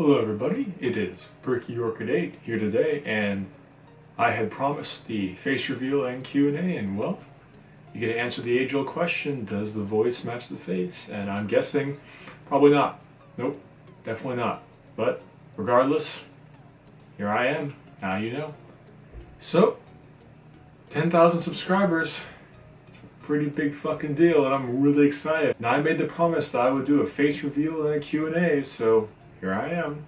Hello everybody, it is BenQ here today, and I had promised the face reveal and Q&A, and well, you get to answer the age-old question, does the voice match the face? And I'm guessing, probably not. Nope, definitely not. But, regardless, here I am, now you know. So, 10,000 subscribers, it's a pretty big fucking deal, and I'm really excited. Now I made the promise that I would do a face reveal and a Q&A, so here I am.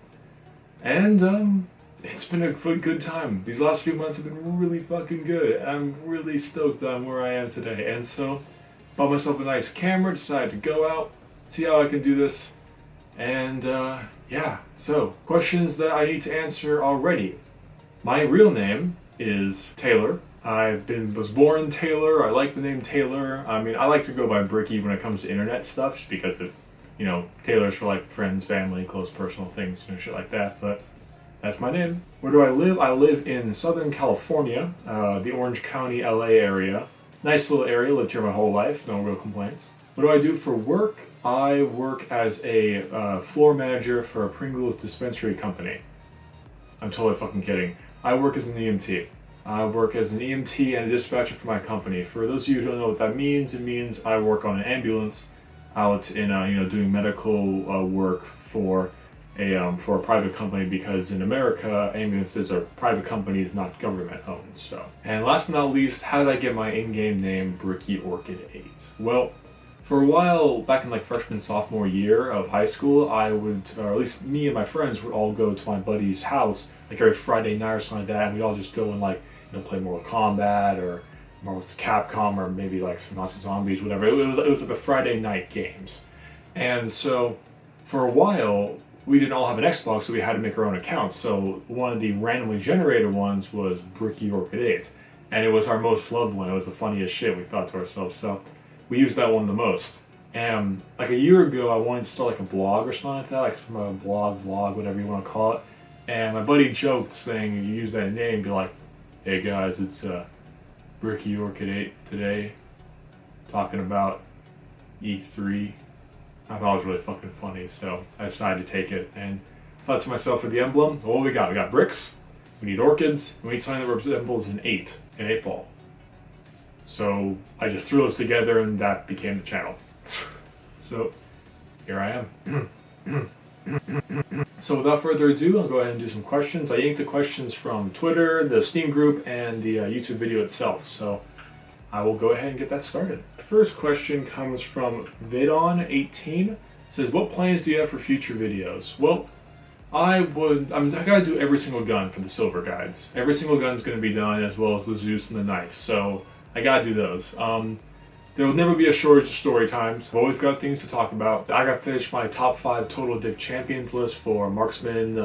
And it's been a good time. These last few months have been really fucking good. I'm really stoked on where I am today. And so, bought myself a nice camera, decided to go out, see how I can do this. And yeah, so, questions that I need to answer already. My real name is Taylor. Was born Taylor. I like the name Taylor. I mean, I like to go by Bricky when it comes to internet stuff, just because it, you know, Taylor's for like friends, family, close personal things, you know, shit like that. But that's my name. Where do I live? I live in Southern California, the Orange County, LA area. Nice little area, lived here my whole life, no real complaints. What do I do for work? I work as a floor manager for a Pringles dispensary company. I'm totally fucking kidding. I work as an EMT. I work as an EMT and a dispatcher for my company. For those of you who don't know what that means, it means I work on an ambulance out in doing medical work for a private company, because in America ambulances are private companies, not government owned. So, and last but not least, how did I get my in-game name BenQ8? Well, for a while back in like freshman sophomore year of high school, I would, or at least me and my friends would all go to my buddy's house like every Friday night or something like that, and we'd all just go and like play Mortal Kombat or Marvel's Capcom, or maybe like some Nazi Zombies, whatever. It was like the Friday night games. And so for a while, we didn't all have an Xbox, so we had to make our own accounts. So one of the randomly generated ones was BenQ8, and it was our most loved one. It was the funniest shit, we thought to ourselves. So we used that one the most. And like a year ago, I wanted to start like a blog or something like that, like some blog, vlog, whatever you want to call it. And my buddy joked, saying, you use that name, be like, hey guys, it's BenQ8 today, talking about E3. I thought it was really fucking funny, so I decided to take it, and thought to myself, for the emblem, well, what we got? We got bricks, we need orchids, and we need something that resembles an 8 ball. So I just threw those together, and that became the channel. So here I am. So without further ado, I'll go ahead and do some questions. I yanked the questions from Twitter, the Steam group, and the YouTube video itself, so I will go ahead and get that started. The first question comes from Vidon18. It says, what plans do you have for future videos? Well, I gotta do every single gun for the silver guides. Every single gun's gonna be done, as well as the Zeus and the knife, so I gotta do those. There will never be a shortage of story times. I've always got things to talk about. I got to finish my top 5 total dick champions list for marksman,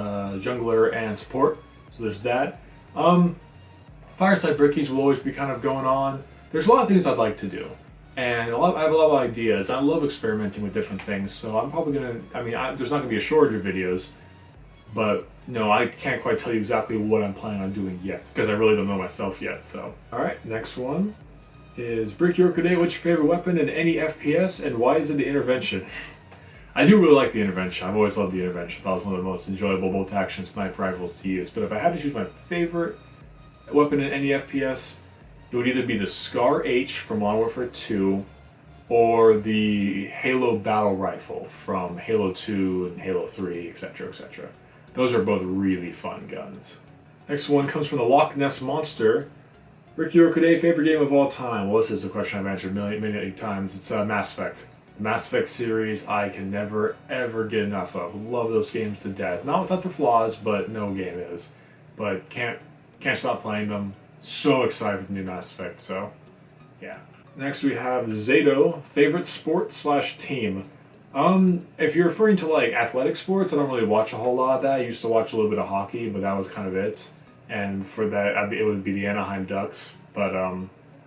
jungler, and support. So there's that. Fireside Brickies will always be kind of going on. There's a lot of things I'd like to do, and I have a lot of ideas. I love experimenting with different things, so I'm probably gonna. There's not gonna be a shortage of videos, but no, I can't quite tell you exactly what I'm planning on doing yet, because I really don't know myself yet. So, all right, next one is BenQ8. What's your favorite weapon in any FPS, and why is it the intervention? I do really like the intervention. I've always loved the intervention. I thought it was one of the most enjoyable bolt-action sniper rifles to use. But if I had to choose my favorite weapon in any FPS, it would either be the Scar H from Modern Warfare 2 or the Halo Battle Rifle from Halo 2 and Halo 3, etc., etc. Those are both really fun guns. Next one comes from the Loch Ness Monster. BenQ8, favorite game of all time? Well, this is a question I've answered many times. It's Mass Effect. The Mass Effect series, I can never, ever get enough of. Love those games to death. Not without their flaws, but no game is. But can't stop playing them. So excited for the new Mass Effect, so yeah. Next we have Zato, favorite sport / team. If you're referring to like athletic sports, I don't really watch a whole lot of that. I used to watch a little bit of hockey, but that was kind of it. And for that, it would be the Anaheim Ducks, but I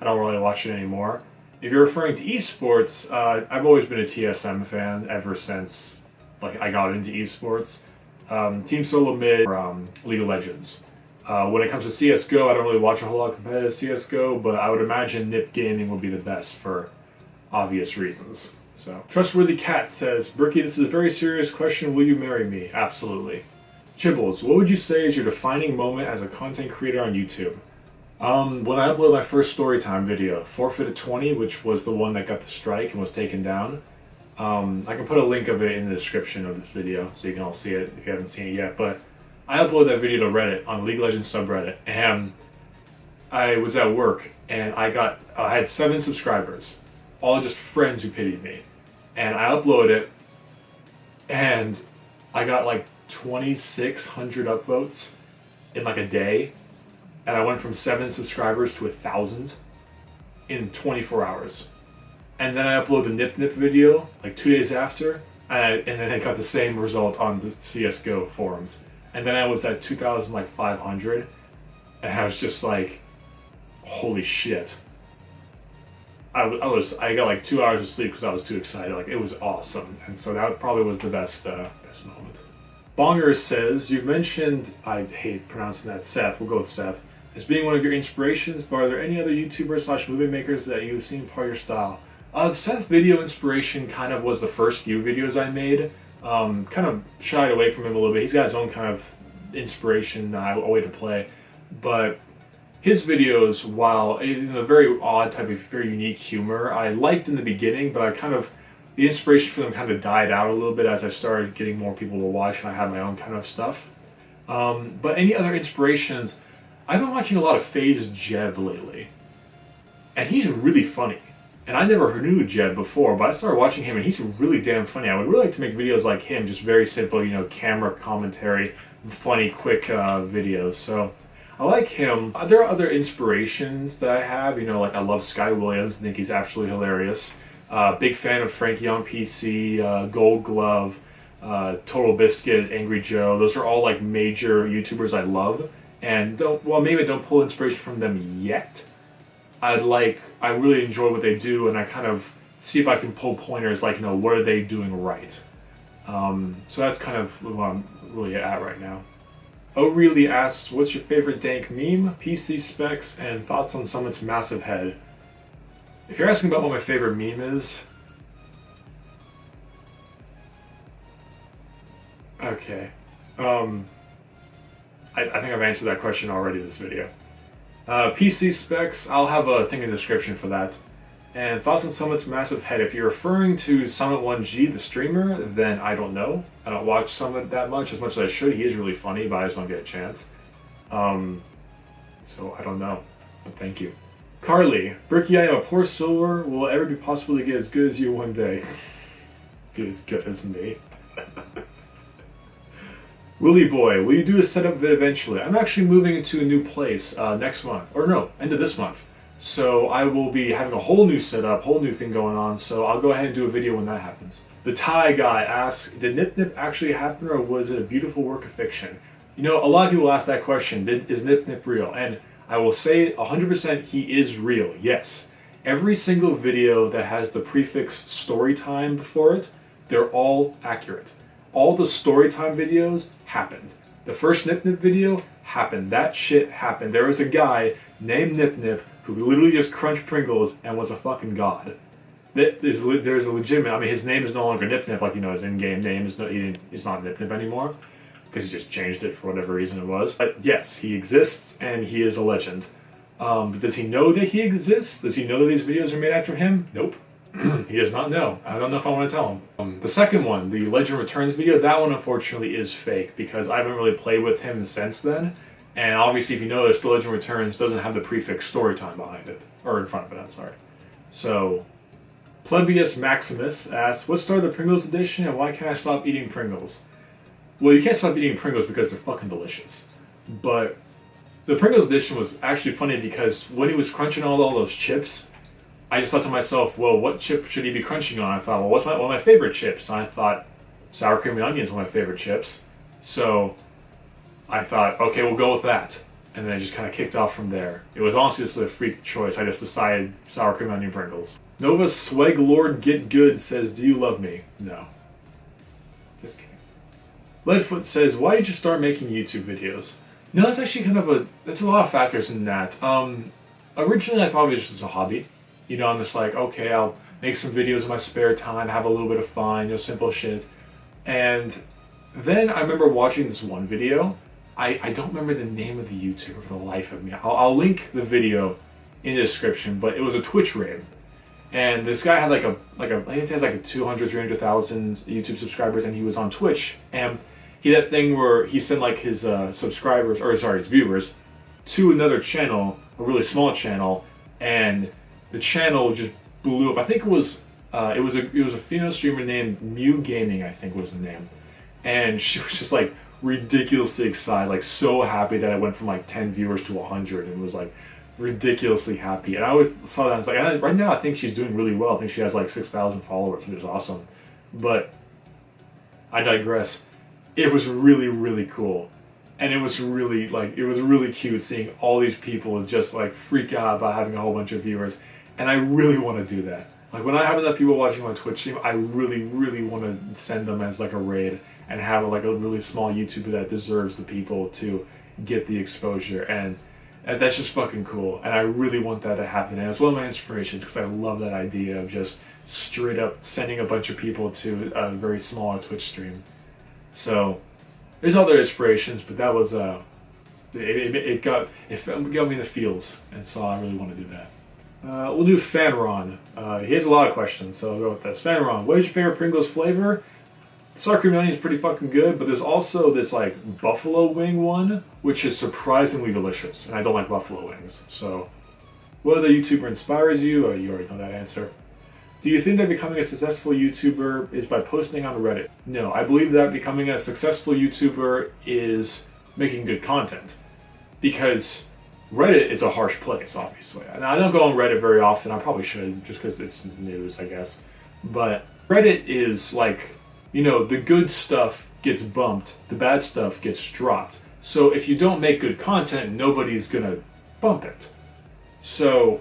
don't really watch it anymore. If you're referring to esports, I've always been a TSM fan ever since like I got into esports. Team Solo Mid, or League of Legends. When it comes to CSGO, I don't really watch a whole lot of competitive CSGO, but I would imagine NIP Gaming would be the best for obvious reasons. So, Trustworthy Cat says, Berkey, this is a very serious question. Will you marry me? Absolutely. Chibbles, what would you say is your defining moment as a content creator on YouTube? When I uploaded my first Storytime video, Forfeited 20, which was the one that got the strike and was taken down. I can put a link of it in the description of this video so you can all see it if you haven't seen it yet. But I uploaded that video to Reddit on League of Legends subreddit, and I was at work and I had 7 subscribers, all just friends who pitied me. And I uploaded it, and I got like 2,600 upvotes in like a day, and I went from 7 subscribers to 1,000 in 24 hours. And then I uploaded the Nip Nip video like 2 days after, and then I got the same result on the CSGO forums. And then I was at 2,500, and I was just like, holy shit. I got like 2 hours of sleep because I was too excited. Like, it was awesome, and so that probably was the best moment. Bonger says, you've mentioned, I hate pronouncing that, Seth, we'll go with Seth, as being one of your inspirations, but are there any other YouTubers / movie makers that you've seen part of your style? The Seth video inspiration kind of was the first few videos I made. Kind of shied away from him a little bit. He's got his own kind of inspiration, a way to play, but his videos, while in a very odd type of very unique humor, I liked in the beginning, but the inspiration for them kind of died out a little bit as I started getting more people to watch and I had my own kind of stuff. But any other inspirations, I've been watching a lot of FaZe Jeb lately, and he's really funny. And I never knew Jeb before, but I started watching him and he's really damn funny. I would really like to make videos like him, just very simple, camera commentary, funny, quick videos. So I like him. There are other inspirations that I have, like I love Sky Williams. I think he's absolutely hilarious. Big fan of Frankie on PC, Gold Glove, Total Biscuit, Angry Joe. Those are all like major YouTubers I love. And maybe I don't pull inspiration from them yet. I really enjoy what they do, and I kind of see if I can pull pointers like, what are they doing right? So that's kind of what I'm really at right now. O'Reilly asks, what's your favorite dank meme, PC specs, and thoughts on Summit's massive head? If you're asking about what my favorite meme is... Okay. I think I've answered that question already in this video. PC specs, I'll have a thing in the description for that. And thoughts on Summit's massive head. If you're referring to Summit1G, the streamer, then I don't know. I don't watch Summit that much as I should. He is really funny, but I just don't get a chance. So I don't know. But thank you. Carly, Berkey, I am a poor silver. Will it ever be possible to get as good as you one day? Be as good as me. Willie Boy, will you do a setup vid eventually? I'm actually moving into a new place next month. Or no, end of this month. So I will be having a whole new setup, whole new thing going on, so I'll go ahead and do a video when that happens. The Thai guy asks, did Nip Nip actually happen, or was it a beautiful work of fiction? A lot of people ask that question, is Nip Nip real? And I will say 100% he is real, yes. Every single video that has the prefix storytime before it, they're all accurate. All the storytime videos happened. The first Nip Nip video happened. That shit happened. There was a guy named Nip Nip who literally just crunched Pringles and was a fucking god. There's a legitimate, his name is no longer Nip Nip, like, his in-game name is he's not Nip Nip anymore, because he just changed it for whatever reason it was. But yes, he exists, and he is a legend. But does he know that he exists? Does he know that these videos are made after him? Nope. He does not know. I don't know if I want to tell him. The second one, the Legend Returns video, that one unfortunately is fake, because I haven't really played with him since then. And obviously, if you notice, the Legend Returns doesn't have the prefix storytime behind it. Or in front of it, I'm sorry. So, Plebius Maximus asks, what started the Pringles edition, and why can't I stop eating Pringles? Well, you can't stop eating Pringles because they're fucking delicious. But the Pringles edition was actually funny because when he was crunching all those chips, I just thought to myself, well, what chip should he be crunching on? I thought, well, what's one of my favorite chips? And I thought, sour cream and onion is one of my favorite chips. So I thought, okay, we'll go with that. And then I just kind of kicked off from there. It was honestly just a freak choice. I just decided sour cream and onion Pringles. Nova Swag Lord Get Good says, do you love me? No. Just kidding. Leadfoot says, why did you start making YouTube videos? No, that's actually that's a lot of factors in that. Originally I thought it was just a hobby. I'm just like, okay, I'll make some videos in my spare time, have a little bit of fun, you know, simple shit. And then I remember watching this one video. I don't remember the name of the YouTuber for the life of me. I'll link the video in the description, but it was a Twitch raid. And this guy had I think he has like a 200, 300,000 YouTube subscribers, and he was on Twitch. And he had that thing where he sent like his subscribers, or sorry, his viewers, to another channel, a really small channel, and the channel just blew up. I think it was a female streamer named Mew Gaming, I think was the name. And she was just like ridiculously excited, like so happy that it went from like 10 viewers to 100, and was like ridiculously happy. And I always saw that, I was like, right now I think she's doing really well. I think she has like 6,000 followers, which is awesome. But I digress. It was really, really cool. And it was really cute seeing all these people just like freak out about having a whole bunch of viewers. And I really want to do that. Like when I have enough people watching my Twitch stream, I really, really want to send them as like a raid and have like a really small YouTuber that deserves the people to get the exposure. And that's just fucking cool. And I really want that to happen. And it's one of my inspirations because I love that idea of just straight up sending a bunch of people to a very small Twitch stream. So there's other inspirations, but that was it got me in the feels, and so I really want to do that. We'll do Fanron. He has a lot of questions, so I'll go with this. Fanron, what is your favorite Pringles flavor? Sour cream and onion is pretty fucking good, but there's also this like buffalo wing one, which is surprisingly delicious, and I don't like buffalo wings. So, what other YouTuber inspires you? Oh, you already know that answer. Do you think that becoming a successful YouTuber is by posting on Reddit? No, I believe that becoming a successful YouTuber is making good content, because Reddit is a harsh place, obviously. And I don't go on Reddit very often. I probably should, just because it's news, I guess. But Reddit is like, you know, the good stuff gets bumped, the bad stuff gets dropped. So if you don't make good content, nobody's gonna bump it. So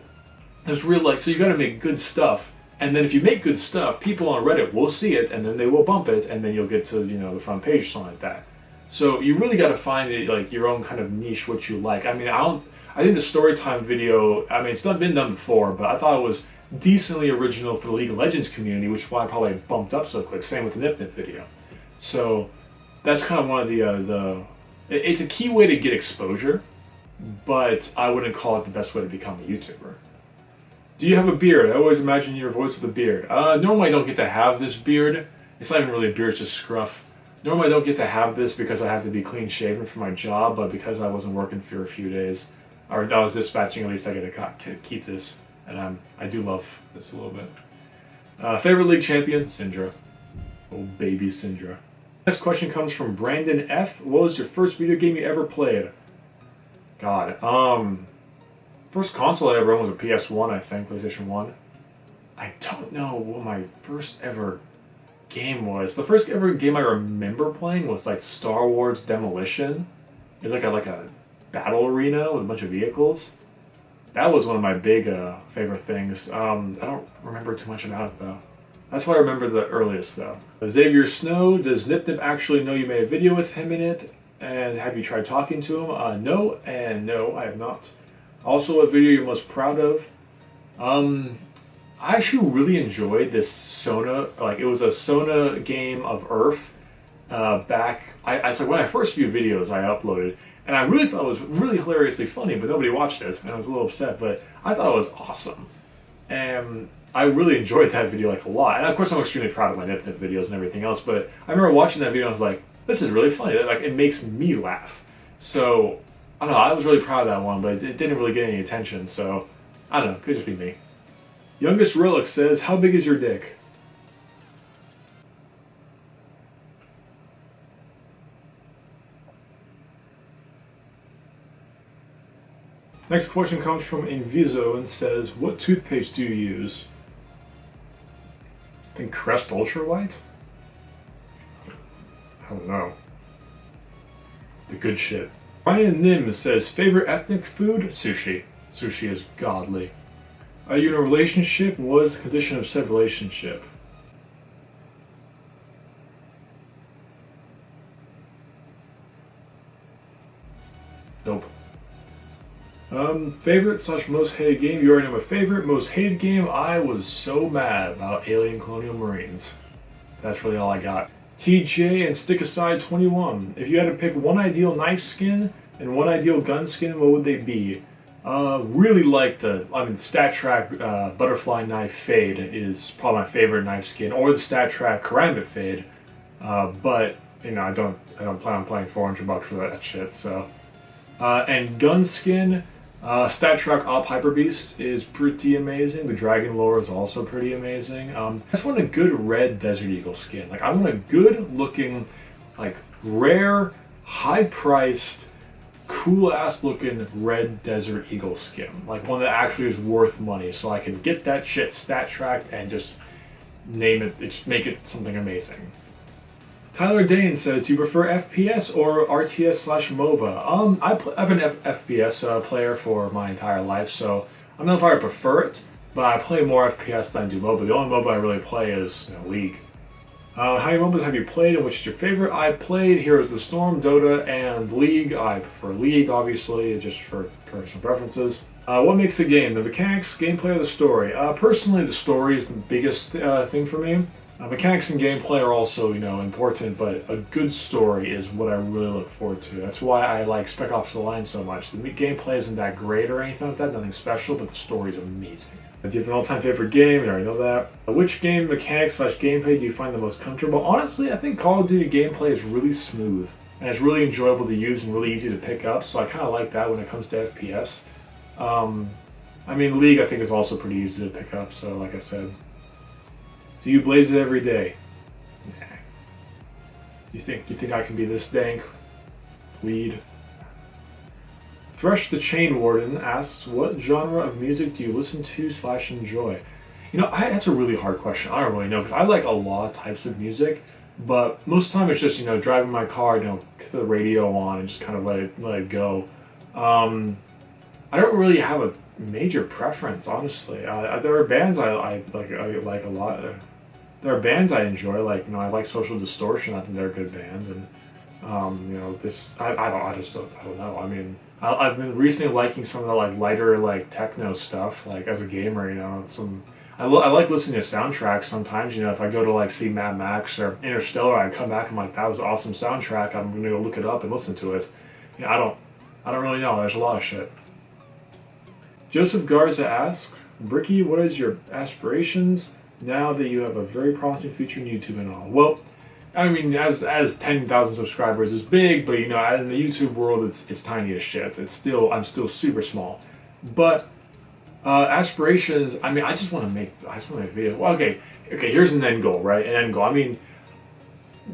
there's so you gotta make good stuff. And then if you make good stuff, people on Reddit will see it, and then they will bump it, and then you'll get to, you know, the front page, something like that. So you really got to find it, like your own kind of niche, what you like. I mean, I think the storytime video, I mean, it's not been done before, but I thought it was decently original for the League of Legends community, which is why I probably bumped up so quick. Same with the Nip video. So that's kind of one of it's a key way to get exposure, but I wouldn't call it the best way to become a YouTuber. Do you have a beard? I always imagine your voice with a beard. Normally I don't get to have this beard. It's not even really a beard, it's just scruff. Normally I don't get to have this because I have to be clean shaven for my job, but because I wasn't working for a few days, or I was dispatching, at least I get to keep this. And I do love this a little bit. Favorite league champion? Syndra. Oh baby Syndra. Next question comes from Brandon F. What was your first video game you ever played? God, first console I ever owned was a PS1, I think, PlayStation 1. I don't know what my first ever game was. The first ever game I remember playing was like Star Wars Demolition. It was like a battle arena with a bunch of vehicles. That was one of my big favorite things. I don't remember too much about it though. That's what I remember the earliest though. Xavier Snow, does Nip Nip actually know you made a video with him in it? And have you tried talking to him? No, and no, I have not. Also, what video you're most proud of? I actually really enjoyed this Sona, like it was a Sona game of Earth back, it's like one of my first few videos I uploaded, and I really thought it was really hilariously funny, but nobody watched it, and I was a little upset, but I thought it was awesome. And I really enjoyed that video like a lot, and of course I'm extremely proud of my Nip Nip videos and everything else, but I remember watching that video and I was like, this is really funny, like it makes me laugh. So, I don't know, I was really proud of that one, but it didn't really get any attention, so I don't know, could just be me. Youngest Relic says, how big is your dick? Next question comes from Inviso and says, what toothpaste do you use? I think Crest Ultra White? I don't know. The good shit. Ryan Nim says, favorite ethnic food? Sushi. Sushi is godly. Are you in a relationship? What is the condition of said relationship? Nope. Favorite slash most hated game? You already know my favorite. Most hated game? I was so mad about Alien Colonial Marines. That's really all I got. TJ and Stick Aside 21. If you had to pick one ideal knife skin and one ideal gun skin, what would they be? Really like StatTrak Butterfly Knife Fade is probably my favorite knife skin, or the StatTrak Karambit Fade. But you know, I don't plan on paying $400 for that shit. So, and gun skin, StatTrak Op Hyper Beast is pretty amazing. The Dragon Lore is also pretty amazing. I just want a good red Desert Eagle skin. Like I want a good looking, like rare, high priced, cool ass looking red Desert Eagle skin. Like one that actually is worth money, so I can get that shit StatTracked and just name it, just make it something amazing. Tyler Dane says, do you prefer FPS or RTS slash MOBA? I've been an FPS player for my entire life, so I don't know if I would prefer it, but I play more FPS than I do MOBA. The only MOBA I really play is League. How many MOBAs have you played and which is your favorite? I played Heroes of the Storm, Dota, and League. I prefer League, obviously, just for personal preferences. What makes a game? The mechanics, gameplay, or the story? Personally, the story is the biggest thing for me. Mechanics and gameplay are also, important, but a good story is what I really look forward to. That's why I like Spec Ops: The Line so much. The gameplay isn't that great or anything like that, nothing special, but the story is amazing. Do you have an all-time favorite game? You already know that. Which game mechanics slash gameplay do you find the most comfortable? Honestly, I think Call of Duty gameplay is really smooth, and it's really enjoyable to use and really easy to pick up, so I kind of like that when it comes to FPS. League I think is also pretty easy to pick up, so like I said. Do you blaze it every day? Nah. You think I can be this dank? Lead. Thresh the Chain Warden asks, what genre of music do you listen to slash enjoy? That's a really hard question. I don't really know, because I like a lot of types of music, but most of the time it's just, driving my car, get the radio on and just kind of let it go. I don't really have a major preference, honestly. There are bands I like a lot. There are bands I enjoy, I like Social Distortion. I think they're a good band, and I don't know. I've been recently liking some of the lighter techno stuff. As a gamer, I like listening to soundtracks sometimes. If I go to see Mad Max or Interstellar, I come back and I'm like, that was an awesome soundtrack. I'm gonna go look it up and listen to it. I don't really know. There's a lot of shit. Joseph Garza asks, Bricky, what is your aspirations now that you have a very promising future in YouTube and all? Well, as 10,000 subscribers is big, but in the YouTube world, it's tiny as shit. I'm still super small. But aspirations, I just want to make videos. Well, okay, here's an end goal, right? An end goal.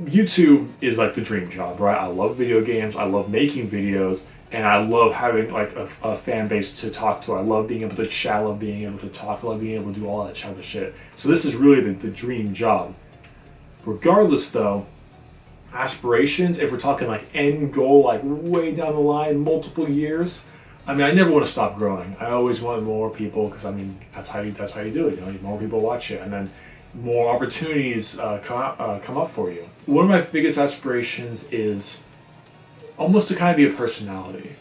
YouTube is the dream job, right? I love video games. I love making videos. And I love having a fan base to talk to. I love being able to chat. I love being able to talk. I love being able to do all that type of shit. So this is really the dream job. Regardless, though, aspirations, if we're talking end goal, way down the line, multiple years, I never want to stop growing. I always want more people, because that's how you do it. More people watch it, and then more opportunities come up for you. One of my biggest aspirations is almost to kind of be a personality.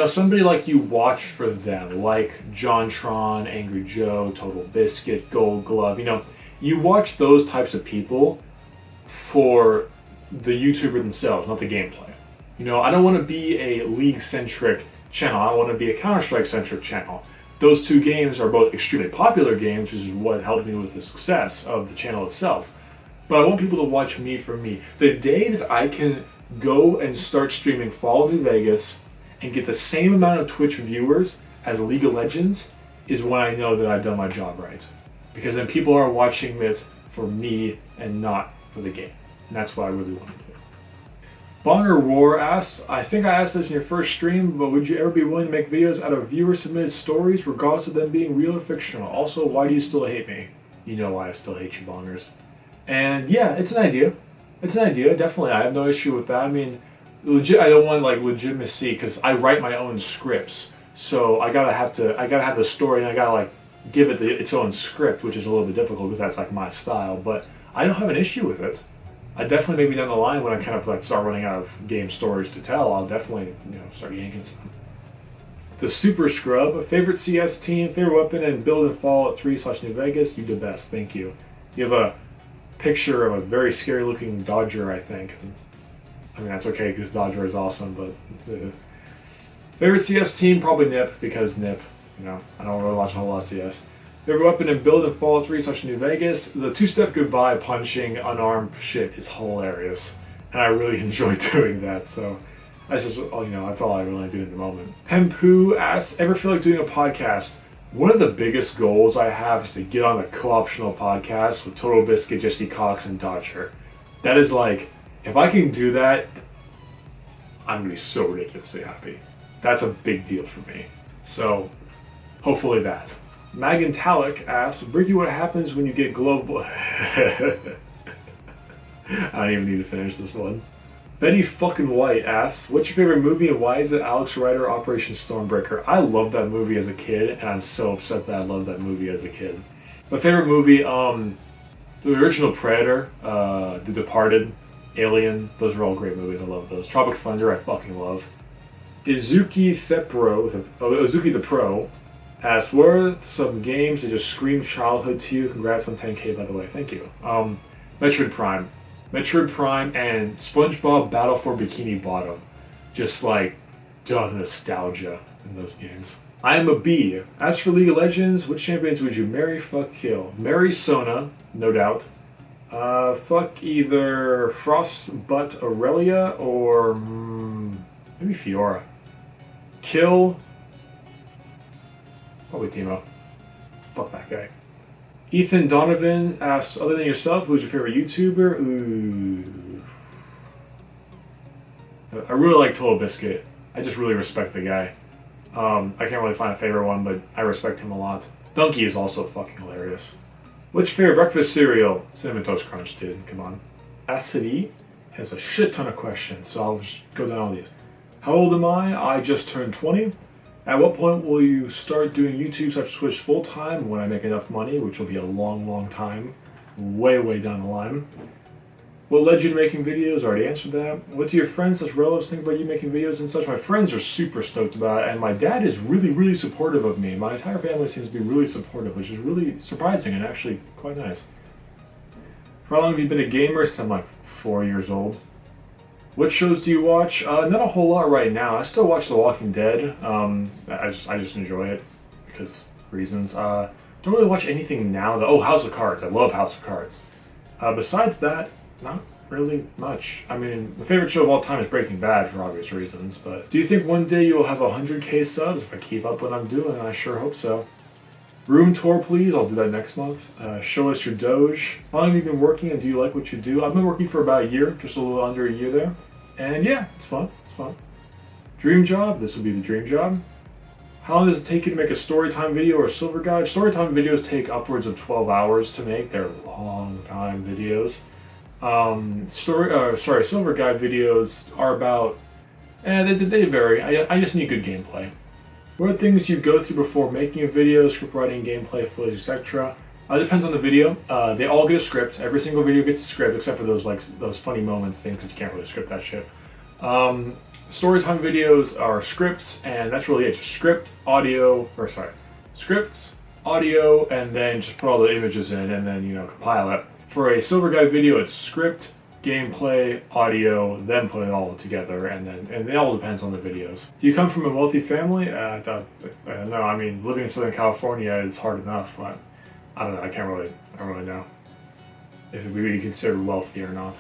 Somebody you watch for them, like JonTron, Angry Joe, Total Biscuit, Gold Glove. You watch those types of people for the YouTuber themselves, not the gameplay. I don't want to be a League-centric channel. I want to be a Counter-Strike-centric channel. Those two games are both extremely popular games, which is what helped me with the success of the channel itself. But I want people to watch me for me. The day that I can go and start streaming Fall of New Vegas and get the same amount of Twitch viewers as League of Legends is when I know that I've done my job right. Because then people are watching it for me and not for the game. And that's what I really want to do. Bonner War asks, I think I asked this in your first stream, but would you ever be willing to make videos out of viewer-submitted stories, regardless of them being real or fictional? Also, why do you still hate me? You know why I still hate you, Bongers. And yeah, it's an idea. Definitely. I have no issue with that. Legit. I don't want legitimacy, because I write my own scripts, so I gotta have the story, and I gotta give it its own script, which is a little bit difficult because that's my style. But I don't have an issue with it. I definitely, maybe down the line when I kind of start running out of game stories to tell, I'll definitely start yanking some. The Super Scrub, favorite CS team, favorite weapon, and build in Fallout 3/New Vegas. You the best. Thank you. You have a picture of a very scary looking Dodger, I think. I mean, that's okay because Dodger is awesome, but favorite CS team, probably NIP, because NIP, you know, I don't really watch a whole lot of CS. Favorite weapon and build in Fallout 3/New Vegas. The two-step goodbye punching unarmed shit is hilarious, and I really enjoy doing that, so that's just, you know, that's all I really do at the moment. Pempu asks, ever feel like doing a podcast? One of the biggest goals I have is to get on a co-optional podcast with Total Biscuit, Jesse Cox, and Dodger. That is like, if I can do that, I'm gonna be so ridiculously happy. That's a big deal for me. So, hopefully that. Magantalic asks, Bricky, what happens when you get global... I don't even need to finish this one. Betty fucking White asks, what's your favorite movie and why is it Alex Rider Operation Stormbreaker? I loved that movie as a kid, and I'm so upset that I loved that movie as a kid. My favorite movie, the original Predator, The Departed, Alien, those are all great movies, I love those. Tropic Thunder, I fucking love. Izuki the Pro asks, what are some games that just scream childhood to you? Congrats on 10K, by the way, thank you. Metroid Prime. Metroid Prime and SpongeBob Battle for Bikini Bottom. Just like, the nostalgia in those games. I am a B. As for League of Legends, which champions would you marry, fuck, kill? Marry Sona, no doubt. Fuck either Frostbutt Aurelia or maybe Fiora. Kill, probably Teemo. Fuck that guy. Ethan Donovan asks, other than yourself, who's your favorite YouTuber? Ooh. I really like Total Biscuit. I just really respect the guy. I can't really find a favorite one, but I respect him a lot. Donkey is also fucking hilarious. What's your favorite breakfast cereal? Cinnamon Toast Crunch, dude. Come on. Acid has a shit ton of questions, so I'll just go down all these. How old am I? I just turned 20. At what point will you start doing YouTube/Twitch full-time? When I make enough money, which will be a long, long time. Way, way down the line. What led you to making videos? I already answered that. What do your friends/relatives think about you making videos and such? My friends are super stoked about it, and my dad is really, really supportive of me. My entire family seems to be really supportive, which is really surprising and actually quite nice. For how long have you been a gamer? Since I'm like 4 years old. What shows do you watch? Not a whole lot right now. I still watch The Walking Dead. I just enjoy it because reasons. Don't really watch anything now though. Oh, House of Cards. I love House of Cards. Besides that, not really much. I mean, my favorite show of all time is Breaking Bad for obvious reasons, but do you think one day you will have 100K subs? If I keep up what I'm doing, I sure hope so. Room tour, please. I'll do that next month. Show us your Doge. How long have you been working and do you like what you do? I've been working for about a year, just a little under a year there. And yeah, it's fun. It's fun. Dream job. This will be the dream job. How long does it take you to make a storytime video or a silver guide? Storytime videos take upwards of 12 hours to make. They're long time videos. Silver guide videos are about, they vary. I just need good gameplay. What are things you go through before making a video, script writing, gameplay, footage, etc.? It depends on the video. They all get a script. Every single video gets a script, except for those funny moments thing, because you can't really script that shit. Storytime videos are scripts, and that's really it. Just scripts, audio, and then just put all the images in, and then compile it. For a silver guide video, it's script, gameplay, audio, then put it all together, and it all depends on the videos. Do you come from a wealthy family? No, I mean, living in Southern California is hard enough, but I don't know, I don't really know if it would be considered wealthy or not.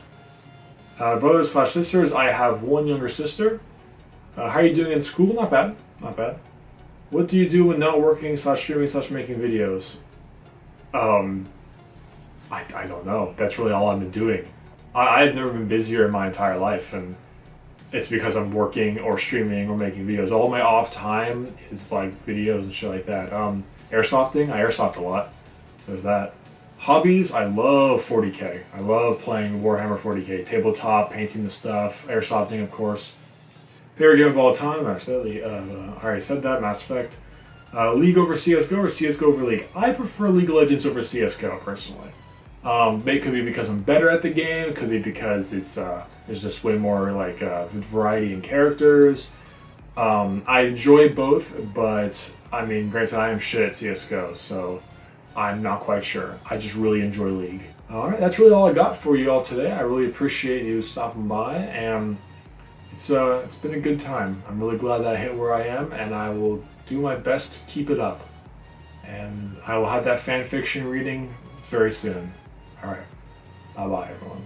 Brothers/sisters, I have one younger sister. How are you doing in school? Not bad, not bad. What do you do when not working/streaming/making videos? I don't know. That's really all I've been doing. I've never been busier in my entire life, and it's because I'm working or streaming or making videos. All my off time is like videos and shit like that. Airsofting, I airsoft a lot. There's that. Hobbies, I love 40K. I love playing Warhammer 40K. Tabletop, painting the stuff, airsofting, of course. Favorite game of all time, actually. I already said that, Mass Effect. League over CSGO or CSGO over League? I prefer League of Legends over CSGO, personally. It could be because I'm better at the game. It could be because it's there's just way more variety in characters. I enjoy both, but I mean, granted, I am shit at CSGO, so I'm not quite sure. I just really enjoy League. Alright, that's really all I got for you all today. I really appreciate you stopping by, and it's been a good time. I'm really glad that I hit where I am, and I will do my best to keep it up. And I will have that fan fiction reading very soon. Alright, bye-bye everyone.